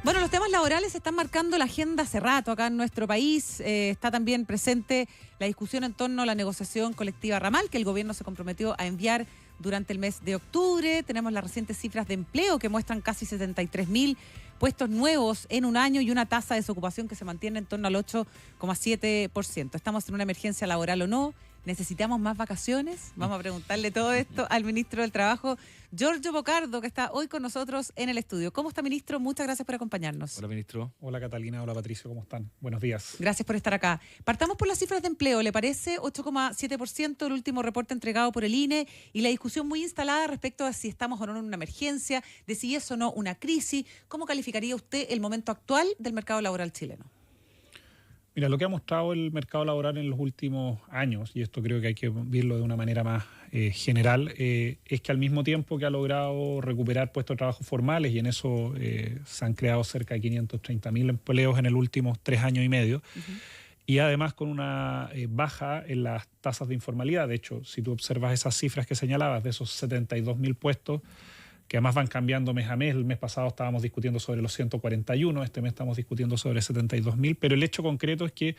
Bueno, los temas laborales están marcando la agenda hace rato acá en nuestro país. Está también presente la discusión en torno a la negociación colectiva ramal que el gobierno se comprometió a enviar durante el mes de octubre. Tenemos las recientes cifras de empleo que muestran casi 73.000 puestos nuevos en un año y una tasa de desocupación que se mantiene en torno al 8,7%. ¿Estamos en una emergencia laboral o no? ¿Necesitamos más vacaciones? Vamos a preguntarle todo esto al ministro del Trabajo, Giorgio Bocardo, que está hoy con nosotros en el estudio. ¿Cómo está, ministro? Muchas gracias por acompañarnos. Hola, ministro. Hola, Catalina. Hola, Patricio. ¿Cómo están? Buenos días. Gracias por estar acá. Partamos por las cifras de empleo. ¿Le parece? 8,7% el último reporte entregado por el INE y la discusión muy instalada respecto a si estamos o no en una emergencia, de si es o no una crisis. ¿Cómo calificaría usted el momento actual del mercado laboral chileno? Mira, lo que ha mostrado el mercado laboral en los últimos años, y esto creo que hay que verlo de una manera más general, es que al mismo tiempo que ha logrado recuperar puestos de trabajo formales, y en eso se han creado cerca de 530.000 empleos en los últimos 3 años y medio, y además con una baja en las tasas de informalidad. De hecho, si tú observas esas cifras que señalabas, de esos 72.000 puestos, que además van cambiando mes a mes. El mes pasado estábamos discutiendo sobre los 141, este mes estamos discutiendo sobre 72.000, pero el hecho concreto es que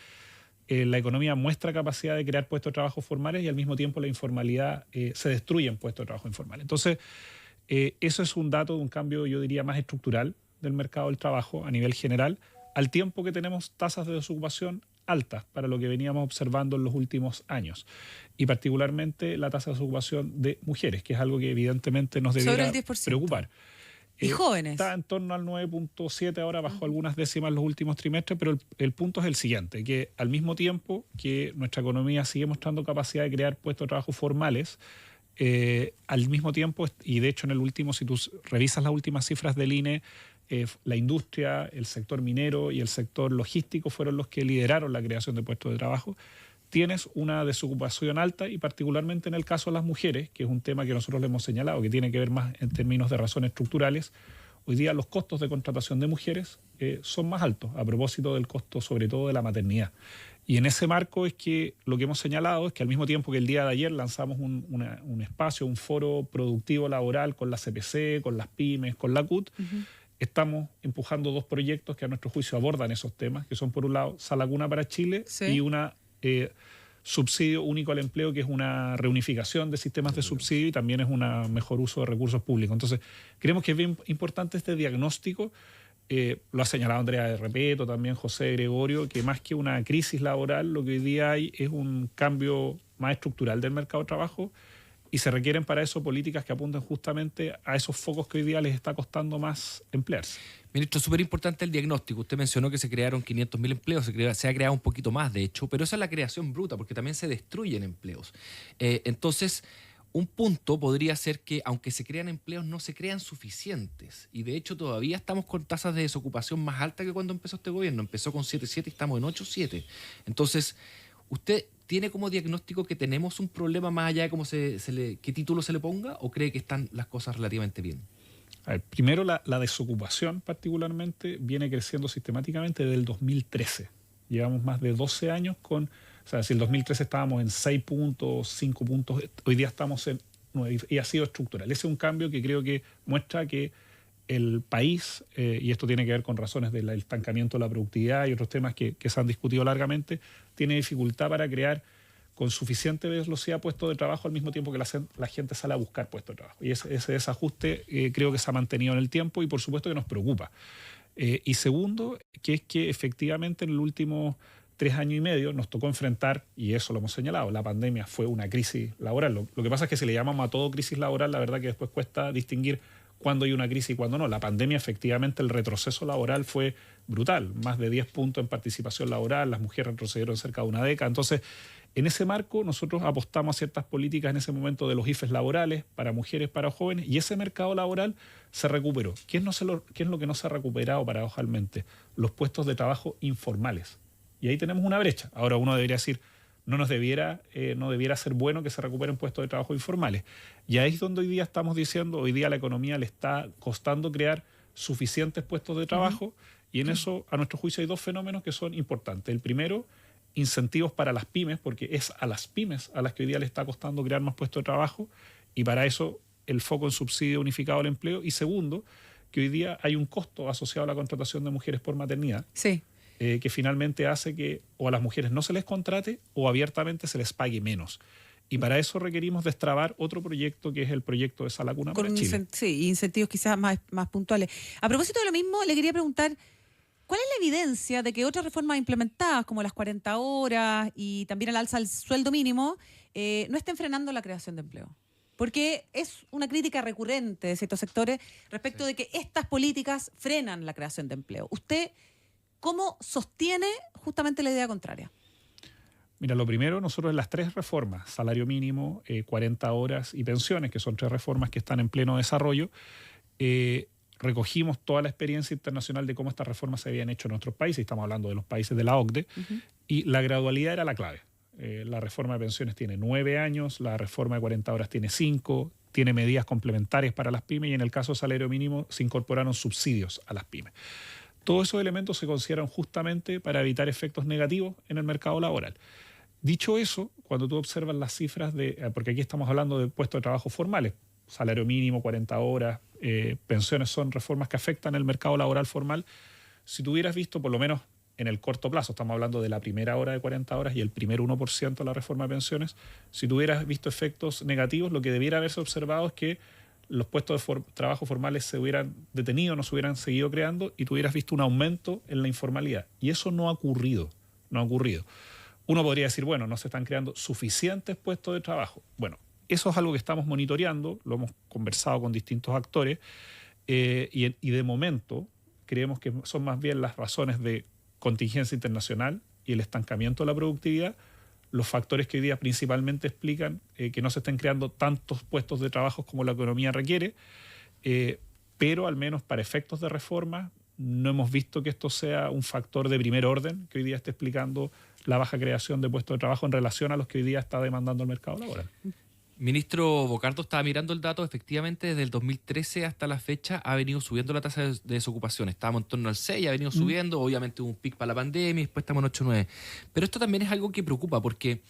la economía muestra capacidad de crear puestos de trabajo formales y al mismo tiempo la informalidad se destruye en puestos de trabajo informales. Entonces, eso es un dato de un cambio, yo diría, más estructural del mercado del trabajo a nivel general, al tiempo que tenemos tasas de desocupación altas para lo que veníamos observando en los últimos años, y particularmente la tasa de desocupación de mujeres, que es algo que evidentemente nos debiera preocupar. ¿Y jóvenes? Está en torno al 9.7, ahora bajó algunas décimas en los últimos trimestres, pero el punto es el siguiente, que al mismo tiempo que nuestra economía sigue mostrando capacidad de crear puestos de trabajo formales, al mismo tiempo, y de hecho en el último, si tú revisas las últimas cifras del INE, la industria, el sector minero y el sector logístico fueron los que lideraron la creación de puestos de trabajo. Tienes una desocupación alta y particularmente en el caso de las mujeres, que es un tema que nosotros le hemos señalado, que tiene que ver más en términos de razones estructurales. Hoy día los costos de contratación de mujeres son más altos a propósito del costo sobre todo de la maternidad. Y en ese marco es que lo que hemos señalado es que al mismo tiempo que el día de ayer lanzamos un espacio, un foro productivo laboral con la CPC, con las pymes, con la CUT, estamos empujando 2 proyectos que a nuestro juicio abordan esos temas, que son por un lado Sala Cuna para Chile y una subsidio único al empleo, que es una reunificación de sistemas de subsidio y también es un mejor uso de recursos públicos. Entonces, creemos que es bien importante este diagnóstico. Lo ha señalado Andrea de Repeto, también José Gregorio, que más que una crisis laboral, lo que hoy día hay es un cambio más estructural del mercado de trabajo y se requieren para eso políticas que apunten justamente a esos focos que hoy día les está costando más emplearse. Ministro, súper importante el diagnóstico. Usted mencionó que se crearon 500.000 empleos, se ha creado un poquito más, de hecho, pero esa es la creación bruta, porque también se destruyen empleos. Entonces, un punto podría ser que, aunque se crean empleos, no se crean suficientes. Y de hecho, todavía estamos con tasas de desocupación más altas que cuando empezó este gobierno. Empezó con 7,7 y estamos en 8,7. Entonces, ¿usted tiene como diagnóstico que tenemos un problema más allá de qué título se le ponga, o cree que están las cosas relativamente bien? A ver, primero, la desocupación particularmente viene creciendo sistemáticamente desde el 2013. Llevamos más de 12 años con... O sea, si en el 2013 estábamos en 6 puntos, 5 puntos, hoy día estamos en 9 y ha sido estructural. Ese es un cambio que creo que muestra que el país, y esto tiene que ver con razones del estancamiento de la productividad y otros temas que se han discutido largamente, tiene dificultad para crear con suficiente velocidad puestos de trabajo al mismo tiempo que la gente sale a buscar puestos de trabajo. Y ese desajuste creo que se ha mantenido en el tiempo y por supuesto que nos preocupa. Y segundo, que es que efectivamente en el último 3 años y medio nos tocó enfrentar, y eso lo hemos señalado, la pandemia fue una crisis laboral. Lo que pasa es que si le llamamos a todo crisis laboral, la verdad que después cuesta distinguir cuándo hay una crisis y cuándo no. La pandemia, efectivamente, el retroceso laboral fue brutal. Más de 10 puntos en participación laboral, las mujeres retrocedieron cerca de una década. Entonces, en ese marco, nosotros apostamos a ciertas políticas en ese momento de los IFES laborales para mujeres, para jóvenes, y ese mercado laboral se recuperó. ¿Qué es lo que no se ha recuperado paradojalmente? Los puestos de trabajo informales. Y ahí tenemos una brecha. Ahora uno debería decir, no debiera ser bueno que se recuperen puestos de trabajo informales. Y ahí es donde hoy día estamos diciendo, hoy día a la economía le está costando crear suficientes puestos de trabajo, y en eso, a nuestro juicio, hay 2 fenómenos que son importantes. El primero, incentivos para las pymes, porque es a las pymes a las que hoy día le está costando crear más puestos de trabajo, y para eso el foco en subsidio unificado al empleo. Y segundo, que hoy día hay un costo asociado a la contratación de mujeres por maternidad. Sí. Que finalmente hace que o a las mujeres no se les contrate o abiertamente se les pague menos. Y para eso requerimos destrabar otro proyecto que es el proyecto de Sala Cuna para Chile. Sí, incentivos quizás más puntuales. A propósito de lo mismo, le quería preguntar, ¿cuál es la evidencia de que otras reformas implementadas, como las 40 horas y también el alza del sueldo mínimo, no estén frenando la creación de empleo? Porque es una crítica recurrente de ciertos sectores respecto de que estas políticas frenan la creación de empleo. ¿Usted cómo sostiene justamente la idea contraria? Mira, lo primero, nosotros en las 3 reformas, salario mínimo, 40 horas y pensiones, que son 3 reformas que están en pleno desarrollo, recogimos toda la experiencia internacional de cómo estas reformas se habían hecho en nuestros países, estamos hablando de los países de la OCDE, y la gradualidad era la clave. La reforma de pensiones tiene 9 años, la reforma de 40 horas tiene 5, tiene medidas complementarias para las pymes y en el caso del salario mínimo se incorporaron subsidios a las pymes. Todos esos elementos se consideran justamente para evitar efectos negativos en el mercado laboral. Dicho eso, cuando tú observas las cifras porque aquí estamos hablando de puestos de trabajo formales, salario mínimo, 40 horas, pensiones son reformas que afectan el mercado laboral formal. Si tú hubieras visto, por lo menos en el corto plazo, estamos hablando de la primera hora de 40 horas y el primer 1% de la reforma de pensiones, si tú hubieras visto efectos negativos, lo que debiera haberse observado es que los puestos de trabajo formales se hubieran detenido, no se hubieran seguido creando y tú hubieras visto un aumento en la informalidad. Y eso no ha ocurrido, no ha ocurrido. Uno podría decir, bueno, no se están creando suficientes puestos de trabajo. Bueno, eso es algo que estamos monitoreando, lo hemos conversado con distintos actores y de momento creemos que son más bien las razones de contingencia internacional y el estancamiento de la productividad los factores que hoy día principalmente explican que no se estén creando tantos puestos de trabajo como la economía requiere, pero al menos para efectos de reforma no hemos visto que esto sea un factor de primer orden que hoy día esté explicando la baja creación de puestos de trabajo en relación a los que hoy día está demandando el mercado laboral. Ministro Bocardo, estaba mirando el dato, efectivamente desde el 2013 hasta la fecha ha venido subiendo la tasa de desocupación. Estábamos en torno al 6, ha venido subiendo, obviamente hubo un pic para la pandemia y después estamos en 8-9. Pero esto también es algo que preocupa porque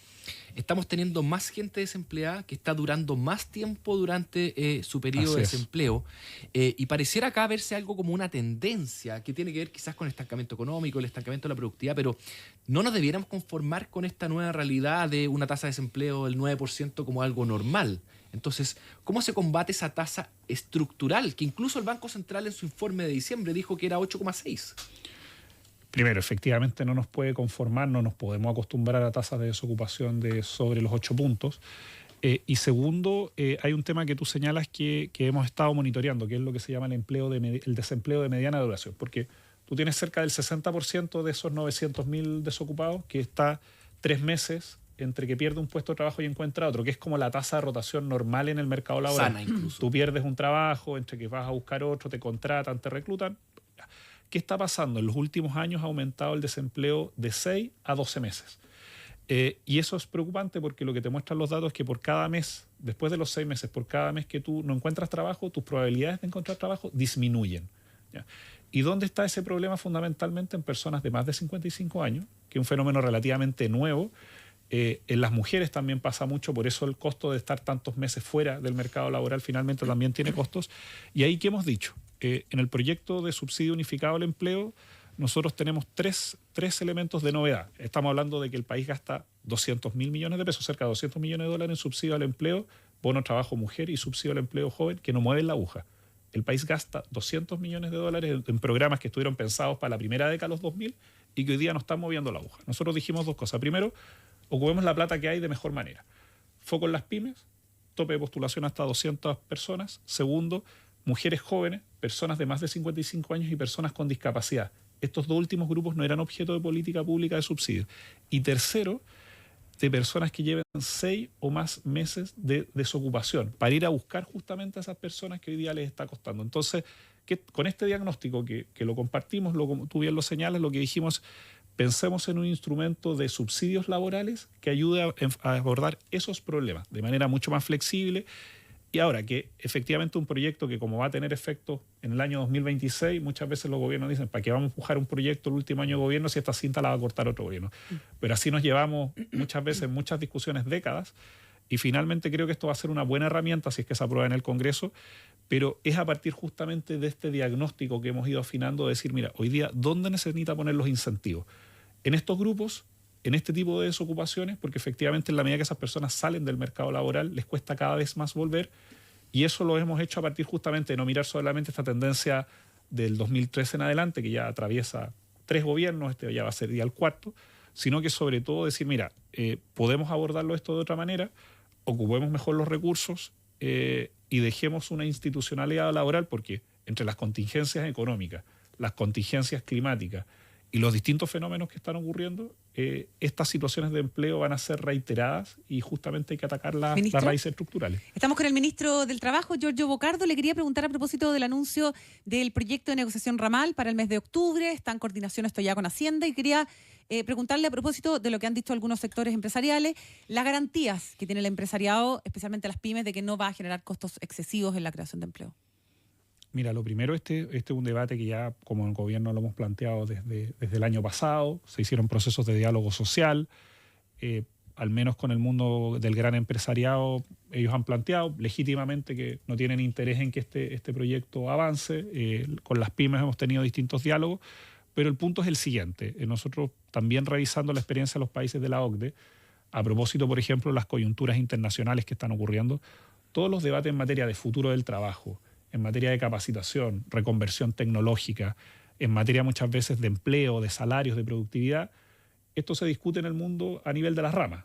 estamos teniendo más gente desempleada que está durando más tiempo durante su periodo de desempleo y pareciera acá verse algo como una tendencia que tiene que ver quizás con el estancamiento económico, el estancamiento de la productividad, pero no nos debiéramos conformar con esta nueva realidad de una tasa de desempleo del 9% como algo normal. Entonces, ¿cómo se combate esa tasa estructural que incluso el Banco Central en su informe de diciembre dijo que era 8,6%? Primero, efectivamente no nos puede conformar, no nos podemos acostumbrar a tasas de desocupación de sobre los 8 puntos. Y segundo, hay un tema que tú señalas que hemos estado monitoreando, que es lo que se llama el desempleo de mediana duración, porque tú tienes cerca del 60% de esos 900.000 desocupados que está 3 meses entre que pierde un puesto de trabajo y encuentra otro, que es como la tasa de rotación normal en el mercado laboral. Sana incluso. Tú pierdes un trabajo, entre que vas a buscar otro, te contratan, te reclutan. ¿Qué está pasando? En los últimos años ha aumentado el desempleo de 6 a 12 meses. Y eso es preocupante porque lo que te muestran los datos es que por cada mes, después de los 6 meses, por cada mes que tú no encuentras trabajo, tus probabilidades de encontrar trabajo disminuyen. ¿Ya? ¿Y dónde está ese problema? Fundamentalmente en personas de más de 55 años, que es un fenómeno relativamente nuevo. En las mujeres también pasa mucho, por eso el costo de estar tantos meses fuera del mercado laboral finalmente también tiene costos. Y ahí, ¿qué hemos dicho? En el proyecto de subsidio unificado al empleo, nosotros tenemos tres elementos de novedad. Estamos hablando de que el país gasta 200.000 millones de pesos, cerca de 200 millones de dólares en subsidio al empleo, bono trabajo mujer y subsidio al empleo joven, que no mueven la aguja. El país gasta 200 millones de dólares en programas que estuvieron pensados para la primera década de los 2000 y que hoy día no están moviendo la aguja. Nosotros dijimos 2 cosas. Primero, ocupemos la plata que hay de mejor manera. Foco en las pymes, tope de postulación hasta 200 personas. Segundo, mujeres jóvenes, personas de más de 55 años y personas con discapacidad. Estos 2 últimos grupos no eran objeto de política pública de subsidio. Y tercero, de personas que lleven 6 o más meses de desocupación, para ir a buscar justamente a esas personas que hoy día les está costando. Entonces, con este diagnóstico que lo compartimos, como tú bien lo señalas, lo que dijimos, pensemos en un instrumento de subsidios laborales que ayude a abordar esos problemas de manera mucho más flexible. Y ahora que efectivamente un proyecto que como va a tener efecto en el año 2026, muchas veces los gobiernos dicen, ¿para qué vamos a empujar un proyecto el último año de gobierno si esta cinta la va a cortar otro gobierno? Pero así nos llevamos muchas veces, muchas discusiones, décadas, Y finalmente creo que esto va a ser una buena herramienta si es que se aprueba en el Congreso, pero es a partir justamente de este diagnóstico que hemos ido afinando, de decir, mira, hoy día, ¿dónde necesita poner los incentivos? En estos grupos, en este tipo de desocupaciones, porque efectivamente en la medida que esas personas salen del mercado laboral, les cuesta cada vez más volver, y eso lo hemos hecho a partir justamente de no mirar solamente esta tendencia del 2013 en adelante, que ya atraviesa 3 gobiernos, este ya va a ser ya el 4º, sino que sobre todo decir, mira, podemos abordarlo esto de otra manera, ocupemos mejor los recursos y dejemos una institucionalidad laboral, porque entre las contingencias económicas, las contingencias climáticas y los distintos fenómenos que están ocurriendo, estas situaciones de empleo van a ser reiteradas y justamente hay que atacar las raíces estructurales. Estamos con el ministro del Trabajo, Giorgio Bocardo. Le quería preguntar a propósito del anuncio del proyecto de negociación ramal para el mes de octubre. Está en coordinación esto ya con Hacienda y quería preguntarle a propósito de lo que han dicho algunos sectores empresariales, las garantías que tiene el empresariado, especialmente las pymes, de que no va a generar costos excesivos en la creación de empleo. Mira, lo primero, este es un debate que ya como el gobierno lo hemos planteado desde el año pasado. Se hicieron procesos de diálogo social, al menos con el mundo del gran empresariado. Ellos han planteado legítimamente que no tienen interés en que este proyecto avance. Con las pymes hemos tenido distintos diálogos, pero el punto es el siguiente. Nosotros también revisando la experiencia de los países de la OCDE, a propósito, por ejemplo, de las coyunturas internacionales que están ocurriendo, todos los debates en materia de futuro del trabajo, en materia de capacitación, reconversión tecnológica, en materia muchas veces de empleo, de salarios, de productividad, esto se discute en el mundo a nivel de las ramas.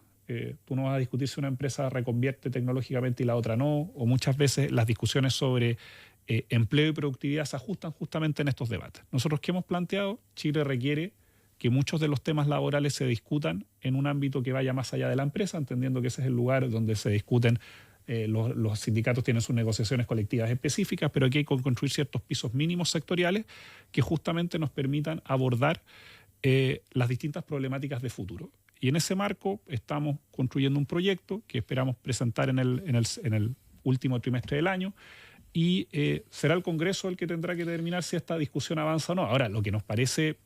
Tú no vas a discutir si una empresa reconvierte tecnológicamente y la otra no, o muchas veces las discusiones sobre empleo y productividad se ajustan justamente en estos debates. Nosotros, ¿qué hemos planteado? Chile requiere que muchos de los temas laborales se discutan en un ámbito que vaya más allá de la empresa, entendiendo que ese es el lugar donde se discuten. Los sindicatos tienen sus negociaciones colectivas específicas, pero aquí hay que construir ciertos pisos mínimos sectoriales que justamente nos permitan abordar las distintas problemáticas de futuro. Y en ese marco estamos construyendo un proyecto que esperamos presentar en el último trimestre del año y será el Congreso el que tendrá que determinar si esta discusión avanza o no. Ahora, lo que nos parece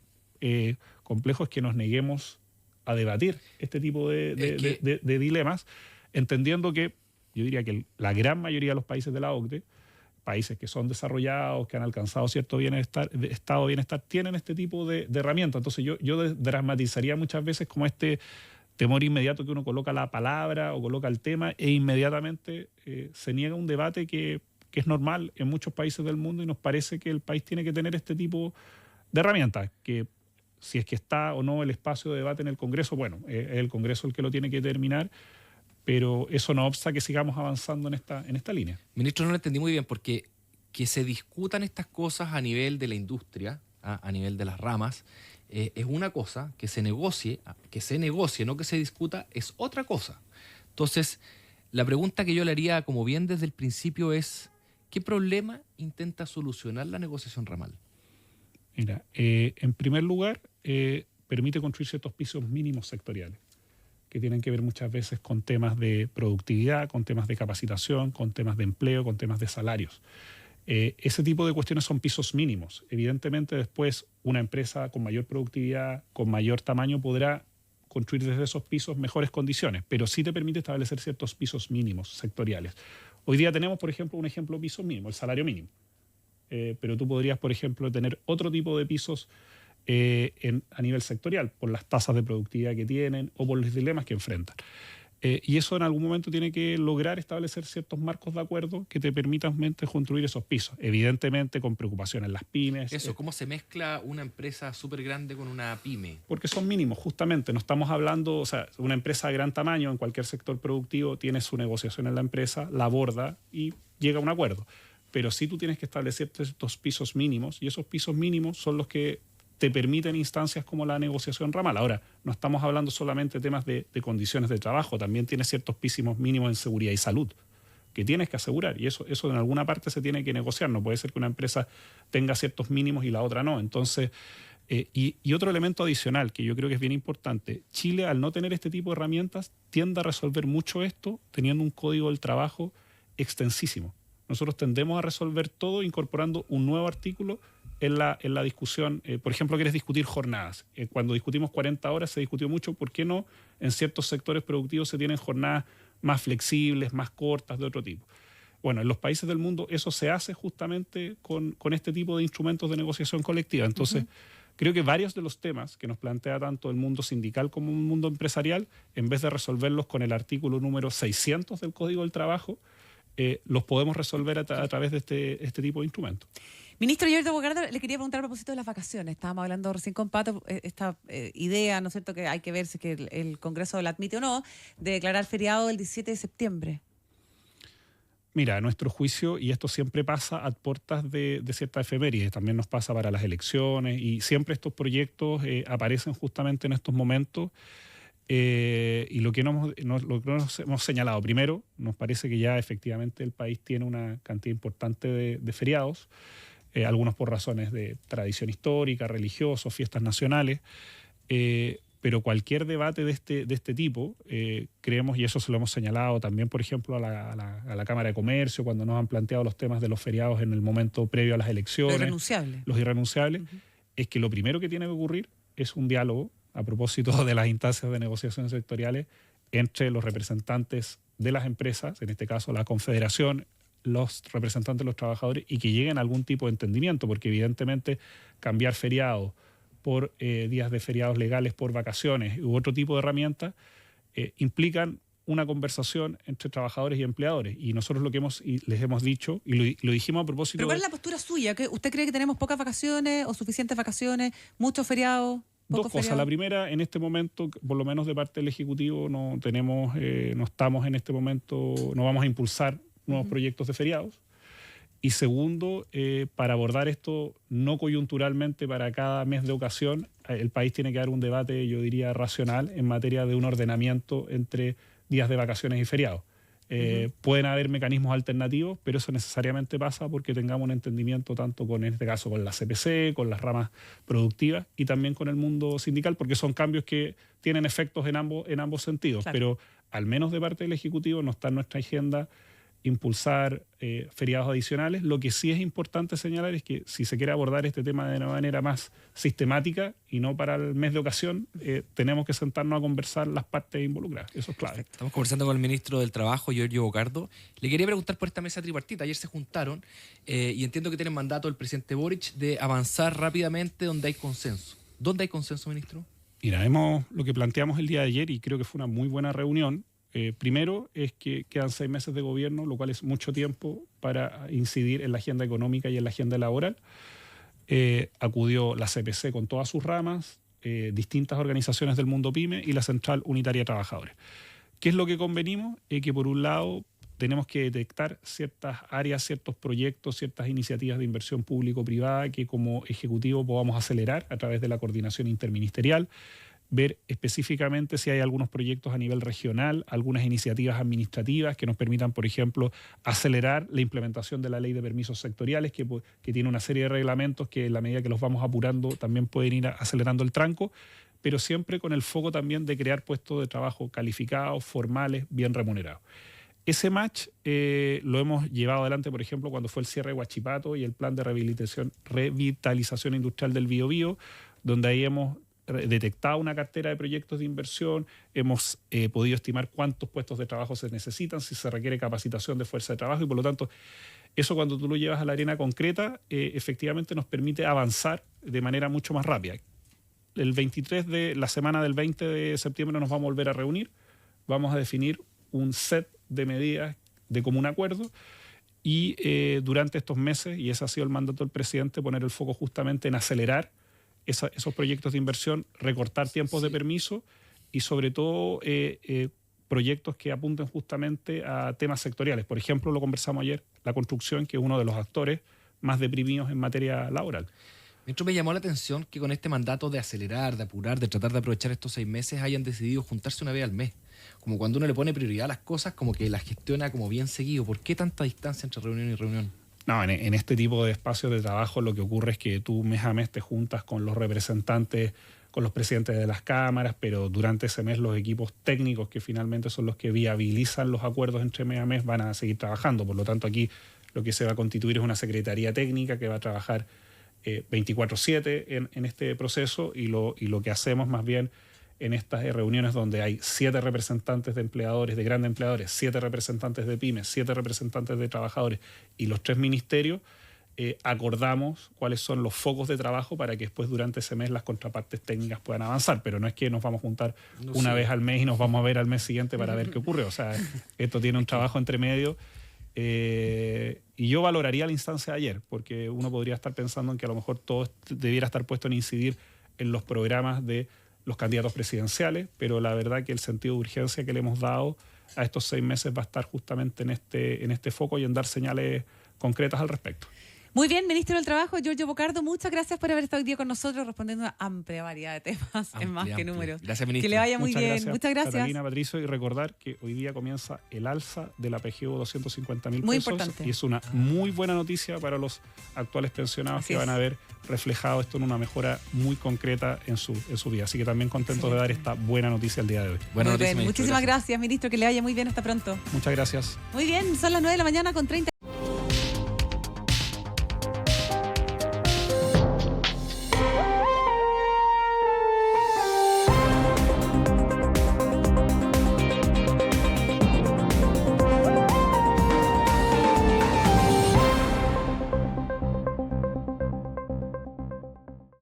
complejo es que nos neguemos a debatir este tipo de dilemas, entendiendo que yo diría que la gran mayoría de los países de la OCDE, países que son desarrollados, que han alcanzado cierto estado de bienestar, tienen este tipo de herramientas. Entonces yo dramatizaría muchas veces como este temor inmediato que uno coloca la palabra o coloca el tema e inmediatamente se niega un debate que es normal en muchos países del mundo y nos parece que el país tiene que tener este tipo de herramientas, que si es que está o no el espacio de debate en el Congreso, bueno, es el Congreso el que lo tiene que determinar, pero eso no obsta que sigamos avanzando en esta línea. Ministro, no lo entendí muy bien, porque que se discutan estas cosas a nivel de la industria, a nivel de las ramas, es una cosa, que se negocie, no que se discuta, es otra cosa. Entonces, la pregunta que yo le haría, como bien desde el principio, es ¿qué problema intenta solucionar la negociación ramal? Mira, en primer lugar, permite construir ciertos pisos mínimos sectoriales, que tienen que ver muchas veces con temas de productividad, con temas de capacitación, con temas de empleo, con temas de salarios. Ese tipo de cuestiones son pisos mínimos. Evidentemente después una empresa con mayor productividad, con mayor tamaño, podrá construir desde esos pisos mejores condiciones, pero sí te permite establecer ciertos pisos mínimos sectoriales. Hoy día tenemos, por ejemplo, un ejemplo piso mínimo, el salario mínimo. Pero tú podrías, por ejemplo, tener otro tipo de pisos a nivel sectorial, por las tasas de productividad que tienen o por los dilemas que enfrentan. Y eso en algún momento tiene que lograr establecer ciertos marcos de acuerdo que te permitan construir esos pisos. Evidentemente con preocupación en las pymes. Eso, ¿cómo se mezcla una empresa súper grande con una pyme? Porque son mínimos, justamente. No estamos hablando, o sea, una empresa de gran tamaño en cualquier sector productivo tiene su negociación en la empresa, la aborda y llega a un acuerdo. Pero sí tú tienes que establecer estos pisos mínimos y esos pisos mínimos son los que te permiten instancias como la negociación ramal. Ahora, no estamos hablando solamente de temas de condiciones de trabajo, también tienes ciertos pisos mínimos en seguridad y salud que tienes que asegurar y eso en alguna parte se tiene que negociar. No puede ser que una empresa tenga ciertos mínimos y la otra no. Entonces, y otro elemento adicional que yo creo que es bien importante, Chile al no tener este tipo de herramientas tiende a resolver mucho esto teniendo un código del trabajo extensísimo. Nosotros tendemos a resolver todo incorporando un nuevo artículo en la discusión. Por ejemplo, quieres discutir jornadas. Cuando discutimos 40 horas se discutió mucho por qué no en ciertos sectores productivos se tienen jornadas más flexibles, más cortas, de otro tipo. Bueno, en los países del mundo eso se hace justamente con este tipo de instrumentos de negociación colectiva. Entonces, creo que varios de los temas que nos plantea tanto el mundo sindical como el mundo empresarial, en vez de resolverlos con el artículo número 600 del Código del Trabajo, los podemos resolver a través de este tipo de instrumentos. Ministro Giorgio Bogardo, le quería preguntar a propósito de las vacaciones. Estábamos hablando recién con Pato, esta idea, ¿no es cierto?, que hay que ver si que el Congreso la admite o no, de declarar feriado el 17 de septiembre. Mira, a nuestro juicio, y esto siempre pasa a puertas de ciertas efemérides, también nos pasa para las elecciones, y siempre estos proyectos aparecen justamente en estos momentos. Y lo que nos hemos señalado, primero, nos parece que ya efectivamente el país tiene una cantidad importante de feriados, algunos por razones de tradición histórica, religiosos, fiestas nacionales, pero cualquier debate de este tipo, creemos, y eso se lo hemos señalado también, por ejemplo, a la Cámara de Comercio, cuando nos han planteado los temas de los feriados en el momento previo a las elecciones. Los irrenunciables. Es que lo primero que tiene que ocurrir es un diálogo, a propósito de las instancias de negociación sectoriales, entre los representantes de las empresas, en este caso la Confederación, los representantes de los trabajadores, y que lleguen a algún tipo de entendimiento, porque evidentemente cambiar feriados por días de feriados legales, por vacaciones u otro tipo de herramientas, implican una conversación entre trabajadores y empleadores. Y nosotros lo que les hemos dicho, y lo dijimos a propósito... ¿Pero cuál es la postura suya? ¿Usted cree que tenemos pocas vacaciones o suficientes vacaciones, muchos feriados? Dos cosas. La primera, en este momento, por lo menos de parte del Ejecutivo, no estamos en este momento, no vamos a impulsar nuevos proyectos de feriados. Y segundo, para abordar esto no coyunturalmente para cada mes de ocasión, el país tiene que dar un debate, yo diría, racional en materia de un ordenamiento entre días de vacaciones y feriados. Pueden haber mecanismos alternativos, pero eso necesariamente pasa porque tengamos un entendimiento tanto con, en este caso, con la CPC, con las ramas productivas y también con el mundo sindical, porque son cambios que tienen efectos en ambos sentidos. Claro. Pero al menos de parte del Ejecutivo no está en nuestra agenda impulsar feriados adicionales. Lo que sí es importante señalar es que si se quiere abordar este tema de una manera más sistemática y no para el mes de ocasión, tenemos que sentarnos a conversar las partes involucradas. Eso es clave. Perfecto. Estamos conversando con el ministro del Trabajo, Giorgio Bogardo. Le quería preguntar por esta mesa tripartita. Ayer se juntaron y entiendo que tienen mandato del presidente Boric de avanzar rápidamente donde hay consenso. ¿Dónde hay consenso, ministro? Mira, lo que planteamos el día de ayer, y creo que fue una muy buena reunión. Primero es que quedan 6 meses de gobierno, lo cual es mucho tiempo para incidir en la agenda económica y en la agenda laboral. Acudió la CPC con todas sus ramas, distintas organizaciones del mundo PYME y la Central Unitaria de Trabajadores. ¿Qué es lo que convenimos? Que por un lado tenemos que detectar ciertas áreas, ciertos proyectos, ciertas iniciativas de inversión público-privada que como Ejecutivo podamos acelerar a través de la coordinación interministerial, ver específicamente si hay algunos proyectos a nivel regional, algunas iniciativas administrativas que nos permitan, por ejemplo, acelerar la implementación de la ley de permisos sectoriales, que tiene una serie de reglamentos que en la medida que los vamos apurando también pueden ir acelerando el tranco, pero siempre con el foco también de crear puestos de trabajo calificados, formales, bien remunerados. Ese match lo hemos llevado adelante, por ejemplo, cuando fue el cierre de Huachipato y el plan de revitalización industrial del Biobío, donde ahí hemos detectado una cartera de proyectos de inversión, hemos podido estimar cuántos puestos de trabajo se necesitan, si se requiere capacitación de fuerza de trabajo, y por lo tanto, eso cuando tú lo llevas a la arena concreta, efectivamente nos permite avanzar de manera mucho más rápida. La semana del 20 de septiembre nos vamos a volver a reunir, vamos a definir un set de medidas de común acuerdo, y durante estos meses, y ese ha sido el mandato del presidente, poner el foco justamente en acelerar esos proyectos de inversión, recortar tiempos de permiso y sobre todo proyectos que apunten justamente a temas sectoriales. Por ejemplo, lo conversamos ayer, la construcción, que es uno de los actores más deprimidos en materia laboral. Ministro, me llamó la atención que con este mandato de acelerar, de apurar, de tratar de aprovechar estos 6 meses hayan decidido juntarse una vez al mes. Como cuando uno le pone prioridad a las cosas, como que las gestiona como bien seguido. ¿Por qué tanta distancia entre reunión y reunión? No, en este tipo de espacios de trabajo lo que ocurre es que tú mes a mes te juntas con los representantes, con los presidentes de las cámaras, pero durante ese mes los equipos técnicos, que finalmente son los que viabilizan los acuerdos entre mes a mes, van a seguir trabajando. Por lo tanto, aquí lo que se va a constituir es una secretaría técnica que va a trabajar 24/7 en este proceso, y lo que hacemos más bien en estas reuniones donde hay 7 representantes de empleadores, de grandes empleadores, 7 representantes de pymes, 7 representantes de trabajadores y los 3 ministerios, acordamos cuáles son los focos de trabajo para que después durante ese mes las contrapartes técnicas puedan avanzar, pero no es que nos vamos a juntar una vez al mes y nos vamos a ver al mes siguiente para ver qué ocurre. O sea, esto tiene un trabajo entre medio. Y yo valoraría la instancia de ayer, porque uno podría estar pensando en que a lo mejor todo debiera estar puesto en incidir en los programas de los candidatos presidenciales, pero la verdad que el sentido de urgencia que le hemos dado a estos 6 meses va a estar justamente en este foco y en dar señales concretas al respecto. Muy bien, ministro del Trabajo, Giorgio Bocardo, muchas gracias por haber estado hoy día con nosotros respondiendo a una amplia variedad de temas en Más que Números. Gracias, ministro. Que le vaya muy bien. Muchas gracias. Catalina, Patricio, y recordar que hoy día comienza el alza de la PGU 250.000 pesos. Muy importante. Y es una muy buena noticia para los actuales pensionados que van a ver reflejado esto en una mejora muy concreta en su vida. Así que también contentos de dar esta buena noticia el día de hoy. Buena noticia, ministro. Muchísimas gracias, ministro. Que le vaya muy bien. Hasta pronto. Muchas gracias. Muy bien, son las 9 de la mañana con 30.